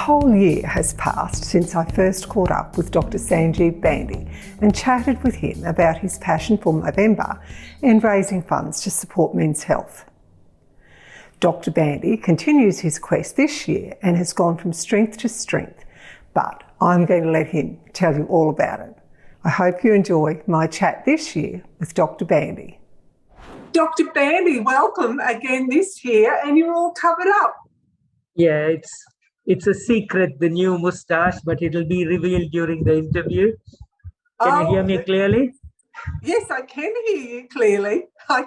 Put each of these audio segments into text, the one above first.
whole year has passed since I first caught up with Dr Sanjeev Bandi and chatted with him about his passion for Movember and raising funds to support men's health. Dr Bandi continues his quest this year and has gone from strength to strength, but I'm going to let him tell you all about it. I hope you enjoy my chat this year with Dr Bandi. Dr Bandi, welcome again this year, and you're all covered up. Yeah, it's a secret, the new moustache, but it'll be revealed during the interview. Can you hear me clearly? Yes, I can hear you clearly. I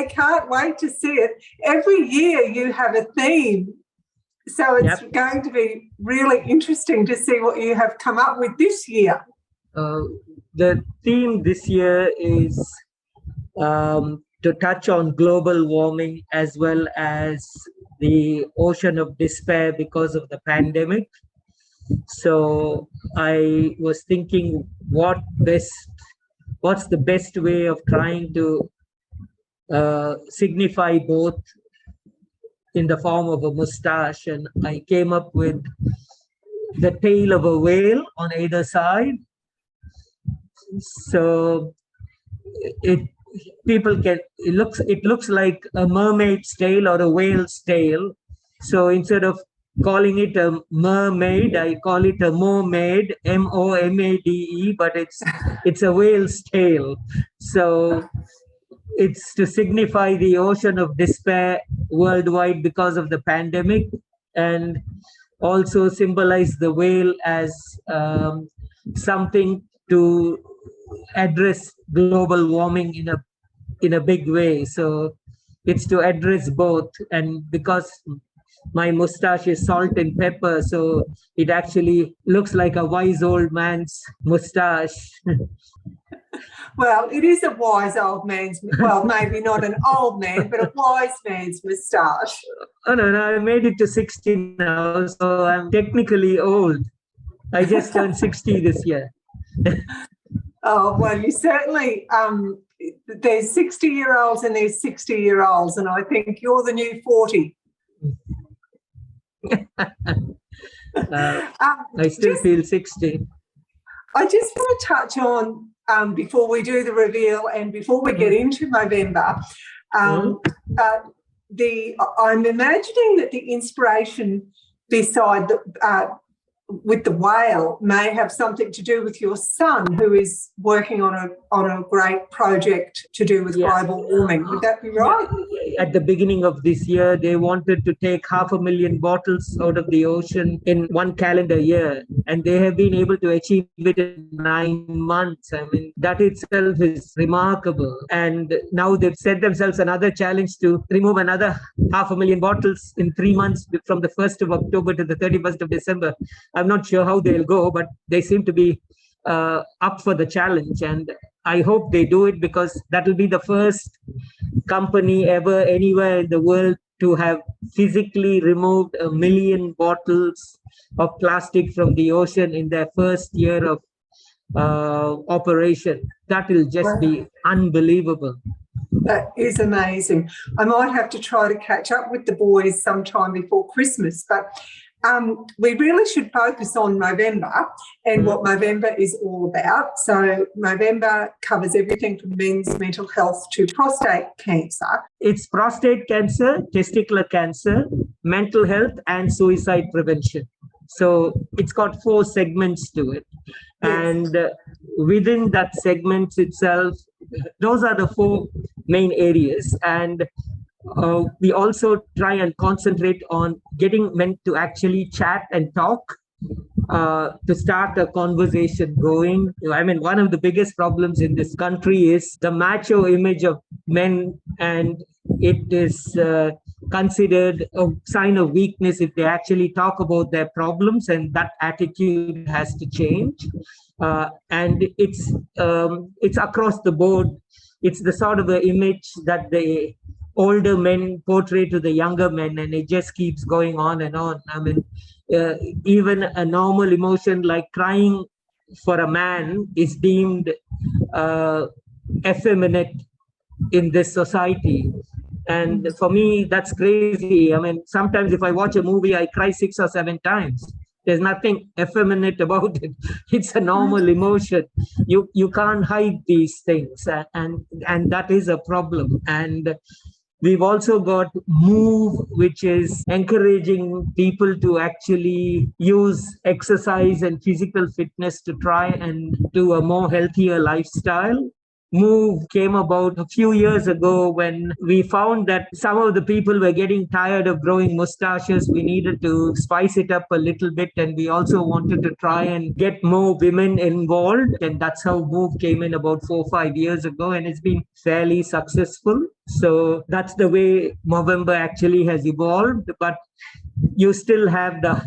can't wait to see it. Every year you have a theme, so it's going to be really interesting to see what you have come up with this year. The theme this year is to touch on global warming as well as the ocean of despair because of the pandemic. So I was thinking, what's the best way of trying to signify both in the form of a moustache, and I came up with the tail of a whale on either side. So it looks like a mermaid's tail or a whale's tail. So instead of calling it a mermaid, I call it a momade, M-O-M-A-D-E, but it's a whale's tail. So it's to signify the ocean of despair worldwide because of the pandemic, and also symbolize the whale as something to address global warming in a big way. So it's to address both, and because my moustache is salt and pepper, so it actually looks like a wise old man's moustache. Well, it is a wise old man's, well, maybe not an old man, but a wise man's moustache. Oh, no, I made it to 60 now, so I'm technically old. I just turned 60 this year. Oh, well, you certainly, there's 60-year-olds and there's 60-year-olds, and I think you're the new 40. I still feel 60. I just want to touch on, before we do the reveal and before we get into Movember, I'm imagining that the inspiration beside with the whale may have something to do with your son, who is working on a great project to do with global warming. Would that be right? At the beginning of this year, they wanted to take 500,000 bottles out of the ocean in one calendar year, and they have been able to achieve it in 9 months. I mean, that itself is remarkable. And now they've set themselves another challenge to remove another 500,000 bottles in 3 months, from the 1st of October to the 31st of December. I'm not sure how they'll go, but they seem to be up for the challenge, and I hope they do it, because that will be the first company ever anywhere in the world to have physically removed 1 million bottles of plastic from the ocean in their first year of operation. That will just be unbelievable. That is amazing. I might have to try to catch up with the boys sometime before Christmas, but we really should focus on Movember and what Movember is all about. So Movember covers everything from men's mental health to prostate cancer. It's prostate cancer, testicular cancer, mental health, and suicide prevention. So it's got 4 segments to it. Yes. And within that segment itself, those are the 4 main areas. And we also try and concentrate on getting men to actually chat and talk, to start a conversation going. I mean, one of the biggest problems in this country is the macho image of men, and it is considered a sign of weakness if they actually talk about their problems, and that attitude has to change. And it's across the board. It's the sort of the image that the older men portray to the younger men, and it just keeps going on and on. I mean, even a normal emotion like crying for a man is deemed effeminate in this society. And for me, that's crazy. I mean, sometimes if I watch a movie, I cry 6 or 7 times. There's nothing effeminate about it. It's a normal emotion. You can't hide these things, and that is a problem. And we've also got Move, which is encouraging people to actually use exercise and physical fitness to try and do a more healthier lifestyle. Move came about a few years ago when we found that some of the people were getting tired of growing mustaches. We needed to spice it up a little bit, and we also wanted to try and get more women involved. And that's how Move came in about 4 or 5 years ago, and it's been fairly successful. So that's the way Movember actually has evolved. But you still have the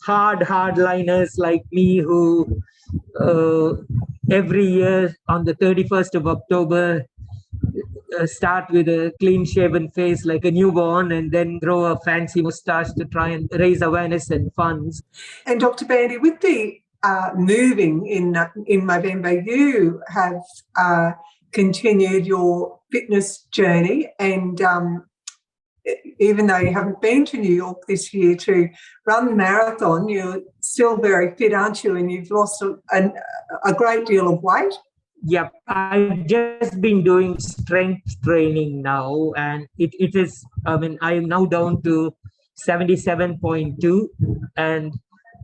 hardliners like me who every year on the 31st of October start with a clean shaven face like a newborn and then grow a fancy mustache to try and raise awareness and funds. And Dr. Bandi, with the moving in Movember, you have continued your fitness journey, and even though you haven't been to New York this year to run the marathon, you're still very fit, aren't you? And you've lost a great deal of weight. Yep, I've just been doing strength training now, and it is, I mean, I am now down to 77.2, and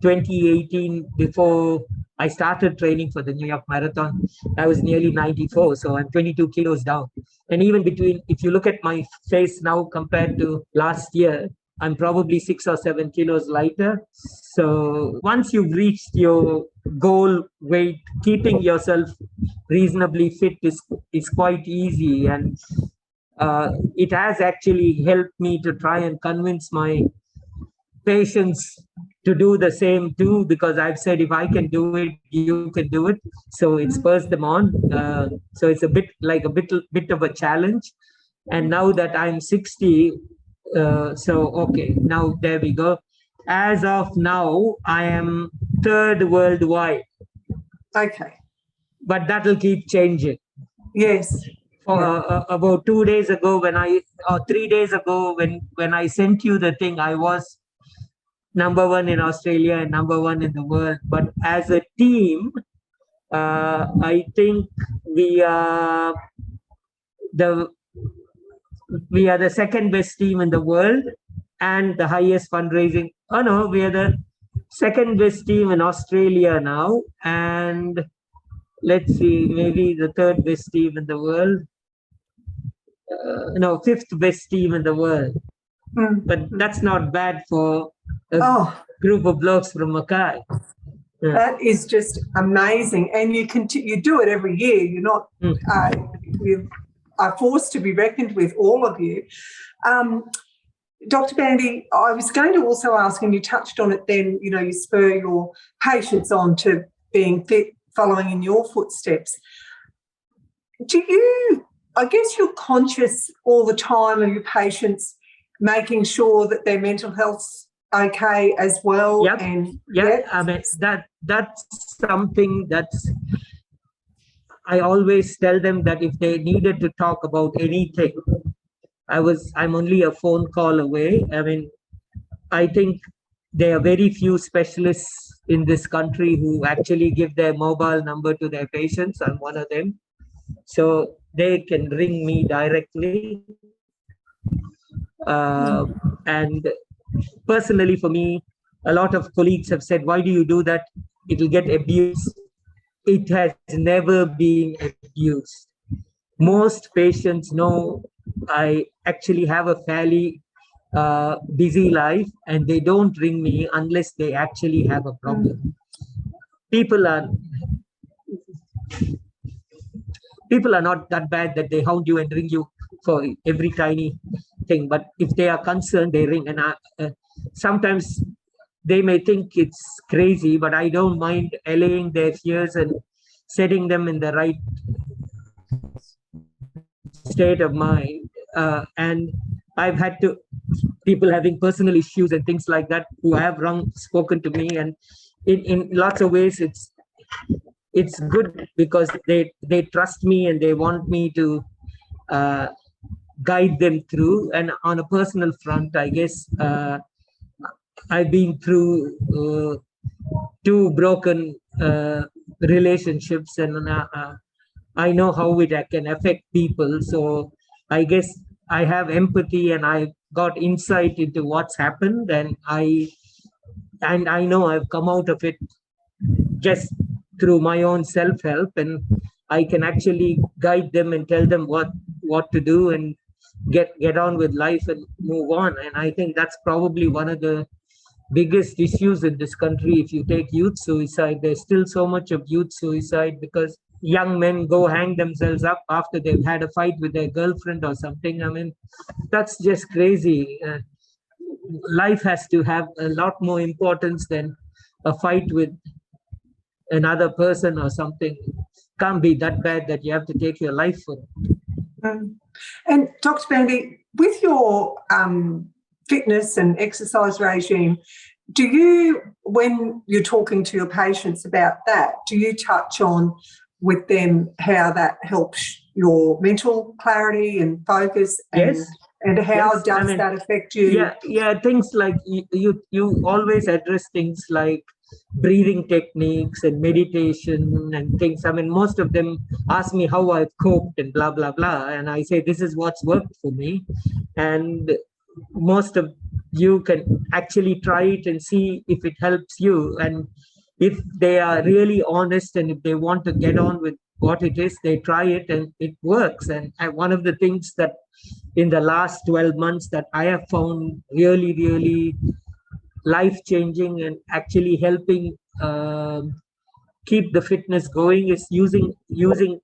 2018, before I started training for the New York Marathon, I was nearly 94, so I'm 22 kilos down. And even if you look at my face now compared to last year, I'm probably 6 or 7 kilos lighter. So once you've reached your goal weight, keeping yourself reasonably fit is quite easy. And it has actually helped me to try and convince my patients to do the same too, because I've said, if I can do it, you can do it. So it spurs them on. So it's a bit of a challenge. And now that I'm 60, okay, now there we go. As of now, I am third worldwide. Okay. But that'll keep changing. Yes. About 2 days ago, 3 days ago, when I sent you the thing, I was number one in Australia and number one in the world. But as a team, I think we are the second best team in the world and the highest fundraising. Oh no, we are the second best team in Australia now, and let's see, maybe the third best team in the world. No, fifth best team in the world. But that's not bad for a group of blokes from Mackay. Yeah. That is just amazing, and you do it every year. You're not you are forced to be reckoned with, all of you. Dr. Bandi, I was going to also ask, and you touched on it then, you spur your patients on to being fit, following in your footsteps. I guess you're conscious all the time of your patients making sure that their mental health's okay as well. Yep. I mean, that's something that's, I always tell them that if they needed to talk about anything, I'm only a phone call away. I mean, I think there are very few specialists in this country who actually give their mobile number to their patients. I'm one of them. So they can ring me directly. And personally, for me, a lot of colleagues have said, why do you do that? It'll get abused. It has never been abused. Most patients know I actually have a fairly busy life, and they don't ring me unless they actually have a problem. People are not that bad that they hound you and ring you for every tiny thing. But if they are concerned, they ring. And sometimes they may think it's crazy, but I don't mind allaying their fears and setting them in the right state of mind. And I've had people having personal issues and things like that who have spoken to me, and in lots of ways it's good because they trust me and they want me to guide them through. And on a personal front, I guess I've been through two broken relationships, and I know how it can affect people. So I guess I have empathy, and I got insight into what's happened, and I know I've come out of it just through my own self-help, and I can actually guide them and tell them what to do and get on with life and move on. And I think that's probably one of the biggest issues in this country. If you take youth suicide, there's still so much of youth suicide because young men go hang themselves up after they've had a fight with their girlfriend or something. I mean, that's just crazy. Life has to have a lot more importance than a fight with another person or something. Can't be that bad that you have to take your life for it. And Dr. Bandi, with your fitness and exercise regime, do you, when you're talking to your patients about that, do you touch on with them how that helps your mental clarity and focus? And, yes. And how does that affect you? Yeah. Things like you always address things like breathing techniques and meditation and things. I mean, most of them ask me how I've coped and blah, blah, blah. And I say, this is what's worked for me. And most of you can actually try it and see if it helps you. And if they are really honest and if they want to get on with what it is, they try it and it works. And one of the things that in the last 12 months that I have found really, really life-changing and actually helping keep the fitness going is using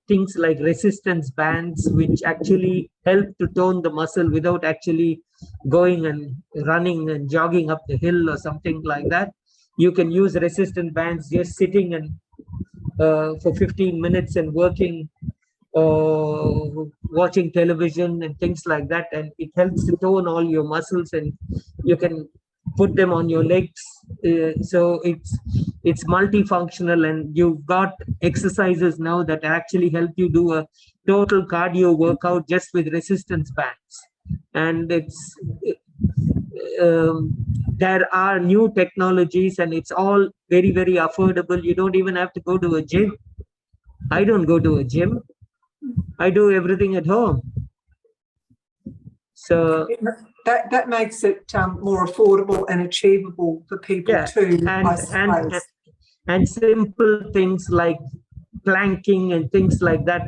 things like resistance bands, which actually help to tone the muscle without actually going and running and jogging up the hill or something like that. You can use resistance bands just sitting and for 15 minutes and working or watching television and things like that, and it helps to tone all your muscles, and you can put them on your legs. So it's multifunctional, and you've got exercises now that actually help you do a total cardio workout just with resistance bands. And there are new technologies, and it's all very, very affordable. You don't even have to go to a gym. I don't go to a gym. I do everything at home. So that makes it more affordable and achievable for people too. And simple things like planking and things like that.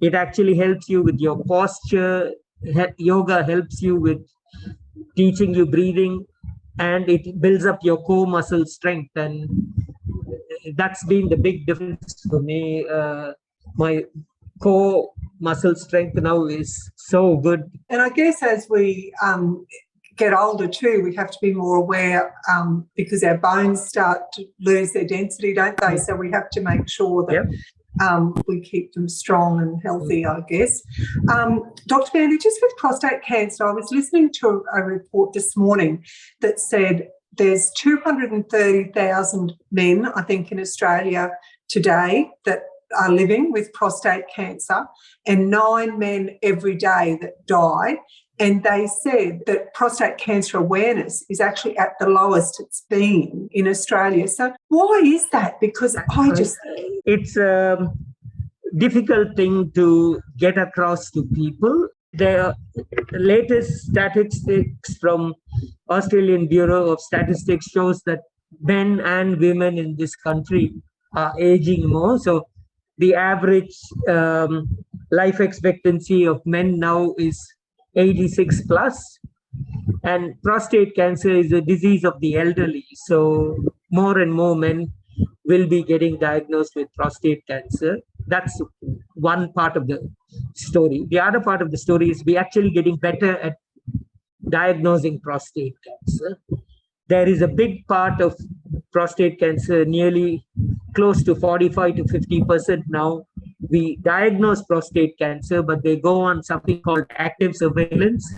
It actually helps you with your posture. Yoga helps you with teaching you breathing, and it builds up your core muscle strength. And that's been the big difference for me. My core muscle strength now is so good. And I guess as we get older too, we have to be more aware because our bones start to lose their density, don't they? So we have to make sure that we keep them strong and healthy, I guess. Dr. Bandi, just with prostate cancer, I was listening to a report this morning that said there's 230,000 men, I think, in Australia today that are living with prostate cancer, and 9 men every day that die. And they said that prostate cancer awareness is actually at the lowest it's been in Australia. So why is that? Because it's a difficult thing to get across to people. The latest statistics from Australian Bureau of Statistics shows that men and women in this country are aging more. So the average life expectancy of men now is 86 plus, and prostate cancer is a disease of the elderly. So more and more men will be getting diagnosed with prostate cancer. That's one part of the story. The other part of the story is we're actually getting better at diagnosing prostate cancer. There is a big part of prostate cancer, nearly close to 45 to 50% now. We diagnose prostate cancer, but they go on something called active surveillance,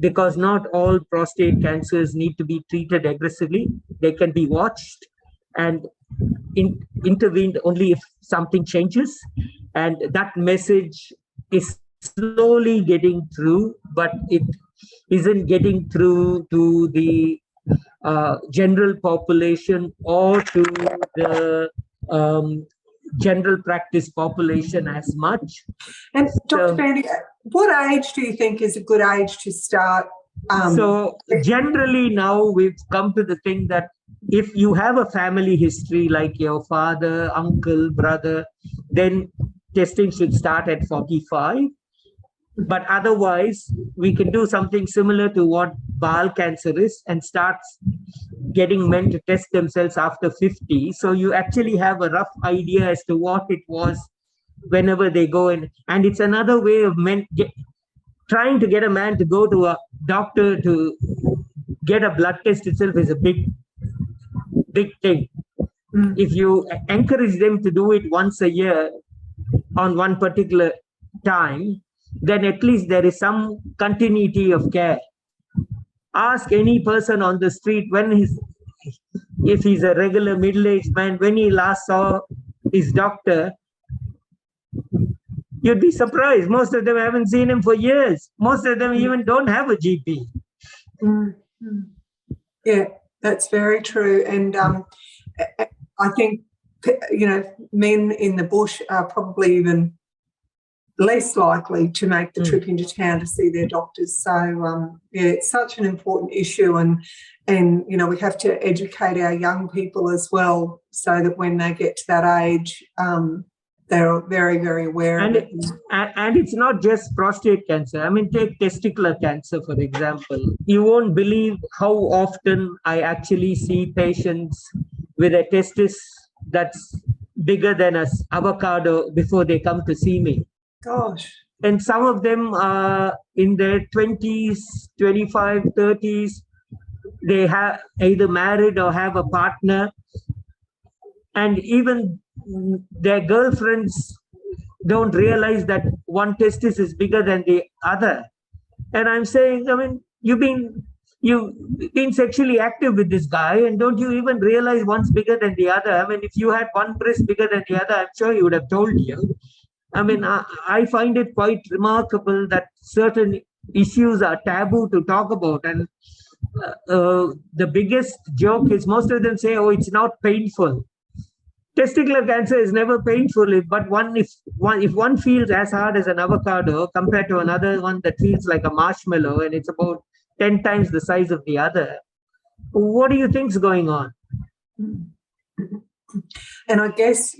because not all prostate cancers need to be treated aggressively. They can be watched and intervened only if something changes. And that message is slowly getting through, but it isn't getting through to the general population or to the general practice population as much. And Dr. Bandi, what age do you think is a good age to start? So generally now we've come to the thing that if you have a family history like your father, uncle, brother, then testing should start at 45. But otherwise, we can do something similar to what bowel cancer is and start getting men to test themselves after 50. So you actually have a rough idea as to what it was whenever they go in. And it's another way of trying to get a man to go to a doctor to get a blood test itself is a big thing. If you encourage them to do it once a year on one particular time, then at least there is some continuity of care. Ask any person on the street if he's a regular middle-aged man, when he last saw his doctor, you'd be surprised. Most of them haven't seen him for years. Most of them even don't have a GP. Yeah, that's very true. And I think, men in the bush are probably even less likely to make the trip into town to see their doctors. So, it's such an important issue, and we have to educate our young people as well, so that when they get to that age, they're very, very aware of it. And it's not just prostate cancer. I mean, take testicular cancer, for example. You won't believe how often I actually see patients with a testis that's bigger than an avocado before they come to see me. Gosh. And some of them are in their 20s, 25, 30s. They have either married or have a partner. And even their girlfriends don't realize that one testis is bigger than the other. And I'm saying, I mean, you've been sexually active with this guy, and don't you even realize one's bigger than the other? I mean, if you had one breast bigger than the other, I'm sure he would have told you. I mean, I find it quite remarkable that certain issues are taboo to talk about. And the biggest joke is most of them say, oh, it's not painful. Testicular cancer is never painful, but if one feels as hard as an avocado compared to another one that feels like a marshmallow and it's about 10 times the size of the other, what do you think's going on? And I guess,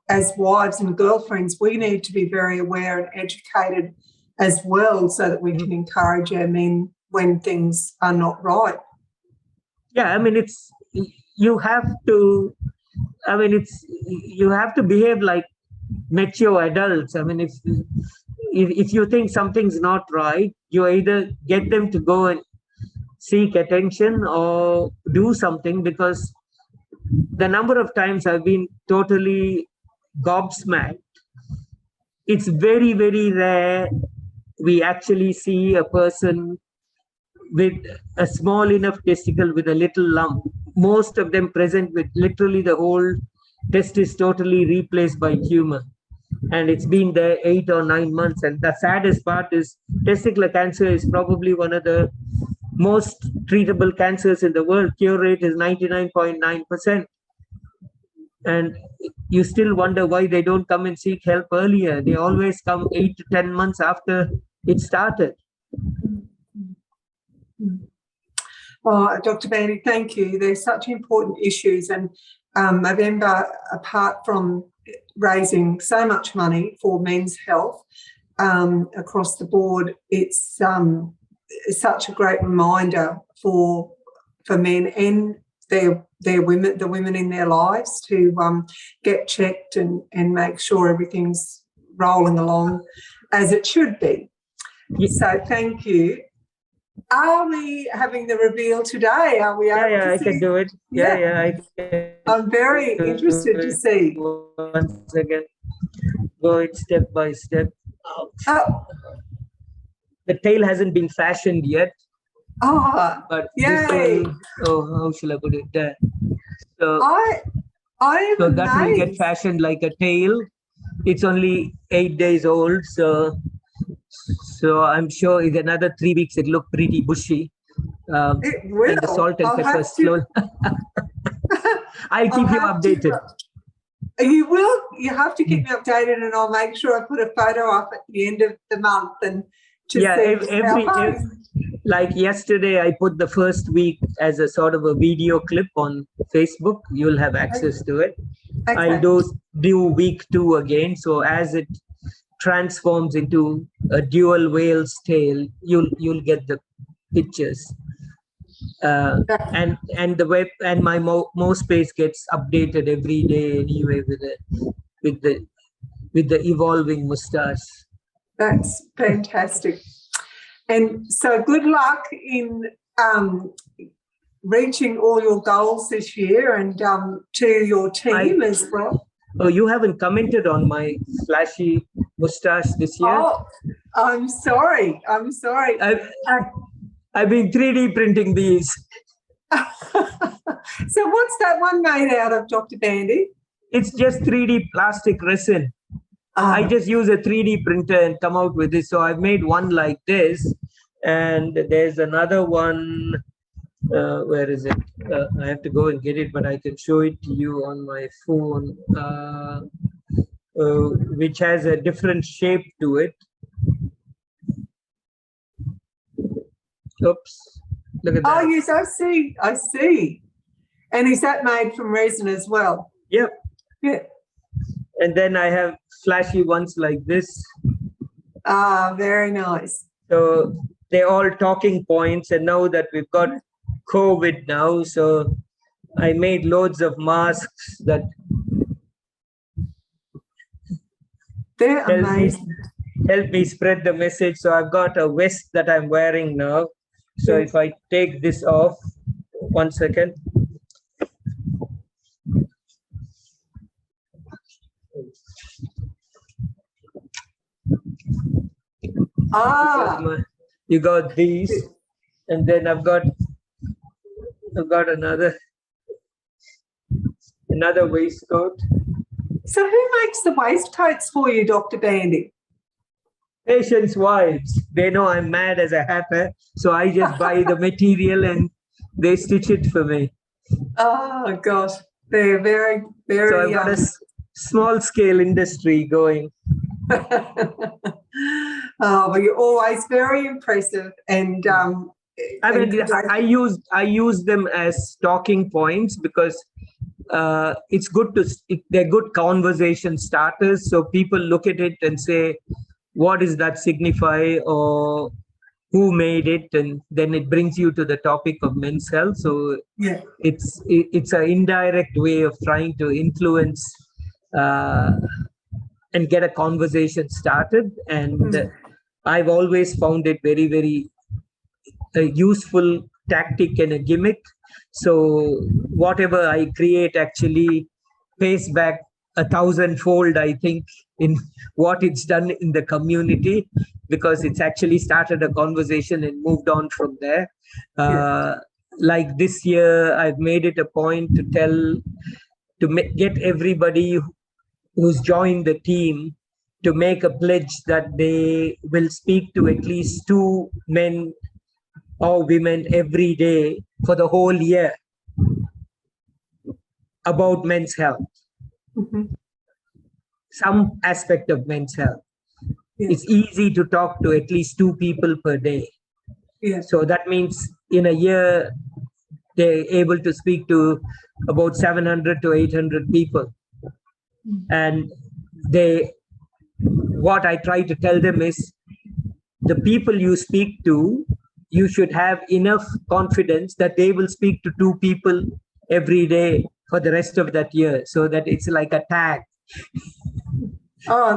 as wives and girlfriends, we need to be very aware and educated as well, so that we can encourage our men when things are not right. Yeah, I mean, you have to behave like mature adults. I mean, if you think something's not right, you either get them to go and seek attention or do something, because the number of times I've been totally gobsmacked, it's very, very rare we actually see a person with a small enough testicle with a little lump. Most of them present with literally the whole testis totally replaced by tumor. And it's been there 8 or 9 months. And the saddest part is testicular cancer is probably one of the most treatable cancers in the world. Cure rate is 99.9%. And you still wonder why they don't come and seek help earlier. They always come 8 to 10 months after it started. Oh, Dr. Bandi, thank you. They're such important issues. And Movember, apart from raising so much money for men's health across the board, it's such a great reminder for men and their women, the women in their lives, to get checked and make sure everything's rolling along as it should be. So thank you. Are we having the reveal today? Are we able to see? I can do it. I can. I'm very interested to see. Once again, go it step by step. Oh. The tail hasn't been fashioned yet. But yay! How shall I put it there? So, so that will get fashioned like a tail. It's only 8 days old, so So I'm sure in another 3 weeks it look pretty bushy. It will. And the salt and I'll pepper have to- slowly. I'll keep you have updated. You will. You have to keep me updated, and I'll make sure I put a photo up at the end of the month and to see like yesterday, I put the first week as a sort of a video clip on Facebook. You'll have access to it. Okay. I'll do week 2 again. So as it transforms into a dual whale's tail, you'll get the pictures. And the web and my MoSpace gets updated every day anyway with the evolving mustache. That's fantastic. And so good luck in reaching all your goals this year, and to your team as well. Oh, you haven't commented on my flashy mustache this year? Oh, I'm sorry. I've been 3D printing these. So what's that one made out of, Dr. Bandi? It's just 3D plastic resin. I just use a 3D printer and come out with this. So I've made one like this, and there's another one. Where is it? I have to go and get it, but I can show it to you on my phone, which has a different shape to it. Oops. Look at that. Oh, yes, I see. And is that made from resin as well? Yep. Yeah. And then I have flashy ones like this. Very nice. So they're all talking points. And now that we've got COVID now, so I made loads of masks that they're amazing. Help me spread the message. So I've got a vest that I'm wearing now. So if I take this off, 1 second. You got these, and then I've got another waistcoat. So who makes the waistcoats for you, Dr. Bandi? Patients' wives. They know I'm mad as a hatter, so I just buy the material and they stitch it for me. Oh gosh, they're very, very. So I've got a small scale industry going. But you're always very impressive, and I mean, I use them as talking points because it's good they're good conversation starters. So people look at it and say, what does that signify, or who made it? And then it brings you to the topic of men's health. So yeah, it's an indirect way of trying to influence and get a conversation started. And I've always found it very, very useful tactic and a gimmick. So whatever I create actually pays back 1,000-fold, I think, in what it's done in the community, because it's actually started a conversation and moved on from there. Like this year, I've made it a point to get everybody who's joined the team to make a pledge that they will speak to at least 2 men or women every day for the whole year about men's health. Some aspect of men's health. It's easy to talk to at least 2 people per day. So that means in a year, they're able to speak to about 700 to 800 people. And what I try to tell them is, the people you speak to, you should have enough confidence that they will speak to 2 people every day for the rest of that year, so that it's like a tag. Oh,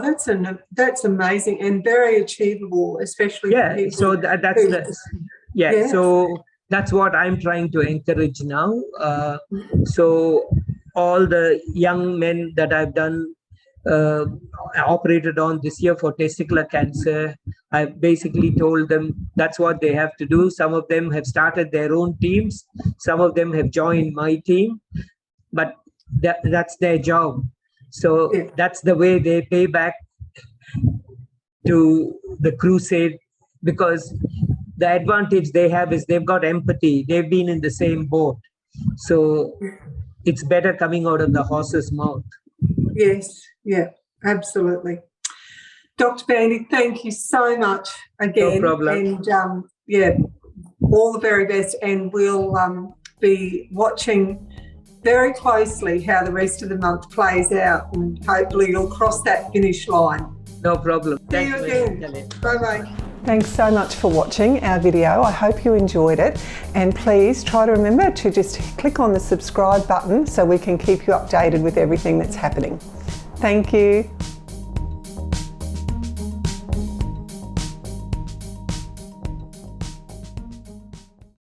that's amazing and very achievable, especially for people. So that's what I'm trying to encourage now. So all the young men that I've done operated on this year for testicular cancer, I basically told them that's what they have to do. Some of them have started their own teams. Some of them have joined my team, but that's their job. So that's the way they pay back to the crusade, because the advantage they have is they've got empathy. They've been in the same boat. So it's better coming out of the horse's mouth. Yes, yeah, absolutely. Dr. Bandi, thank you so much again. No problem. And yeah, all the very best. And we'll be watching very closely how the rest of the month plays out, and hopefully you'll cross that finish line. No problem. See you again. Bye-bye. Thanks so much for watching our video. I hope you enjoyed it, and please try to remember to just click on the subscribe button so we can keep you updated with everything that's happening. Thank you.